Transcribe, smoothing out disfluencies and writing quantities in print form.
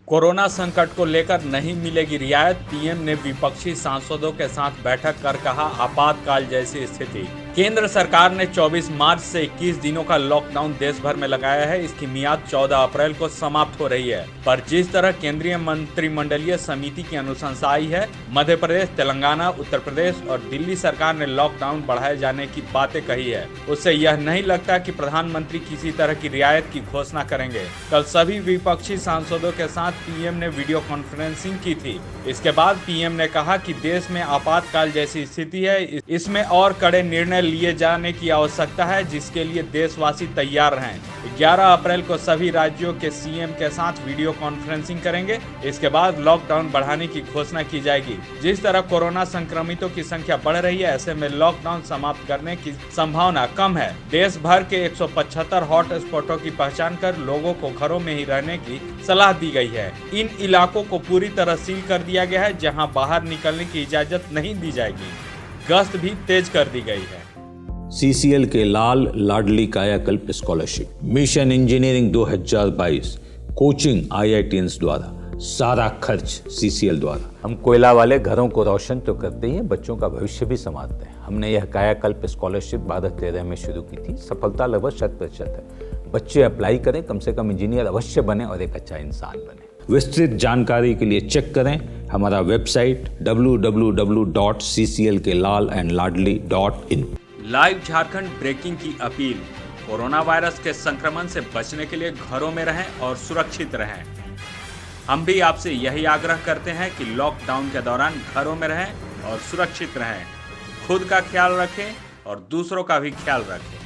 Corona संकट को लेकर नहीं मिलेगी रियायत, पीएम ने विपक्षी सांसदों के साथ बैठक कर कहा आपातकाल जैसी स्थिति। केंद्र सरकार ने 24 मार्च से 21 दिनों का लॉकडाउन देश भर में लगाया है। इसकी मियाद 14 अप्रैल को समाप्त हो रही है, पर जिस तरह केंद्रीय मंत्रिमंडलीय समिति की अनुशंसा आई है, मध्य प्रदेश, तेलंगाना, उत्तर प्रदेश और दिल्ली सरकार ने लॉकडाउन बढ़ाए जाने की बातें कही है, उससे यह नहीं लगता कि प्रधानमंत्री किसी तरह की रियायत की घोषणा करेंगे। कल सभी विपक्षी सांसदों के साथ पीएम ने वीडियो कॉन्फ्रेंसिंग की थी। इसके बाद पीएम ने कहा कि देश में आपातकाल जैसी स्थिति है, इसमें और कड़े निर्णय लिए जाने की आवश्यकता है, जिसके लिए देशवासी तैयार रहें। 11 अप्रैल को सभी राज्यों के सीएम के साथ वीडियो कॉन्फ्रेंसिंग करेंगे। इसके बाद लॉकडाउन बढ़ाने की घोषणा की जाएगी। जिस तरह कोरोना संक्रमितों की संख्या बढ़ रही है, ऐसे में लॉकडाउन समाप्त करने की संभावना कम है। देश भर के 175 हॉट स्पॉटों की पहचान कर लोगों को घरों में ही रहने की सलाह दी गई है। इन इलाकों को पूरी तरह सील कर दिया गया है, जहां बाहर निकलने की इजाजत नहीं दी जाएगी। गश्त भी तेज कर दी गई है। सीसीएल के लाल लाडली कायाकल्प scholarship, mission engineering 2022, coaching IITians द्वारा, सारा खर्च सीसीएल द्वारा। हम कोयला वाले घरों को रोशन तो करते ही हैं, बच्चों का भविष्य भी संवारते हैं। हमने यह कायाकल्प स्कॉलरशिप 2013 में शुरू की थी। सफलता लगभग 100% है। बच्चे अप्लाई करें, कम से कम इंजीनियर अवश्य बने और एक अच्छा इंसान बने। विस्तृत जानकारी के लिए चेक करें हमारा website www.cclkellalandladli.in। Live Jharkhand breaking की अपील। कोरोना वायरस के संक्रमण से बचने के लिए घरों में रहें और सुरक्षित रहें। हम भी आपसे यही आग्रह करते हैं कि लॉकडाउन के दौरान घरों में रहें और सुरक्षित रहें। खुद का ख्याल रखें और दूसरों का भी ख्याल रखें।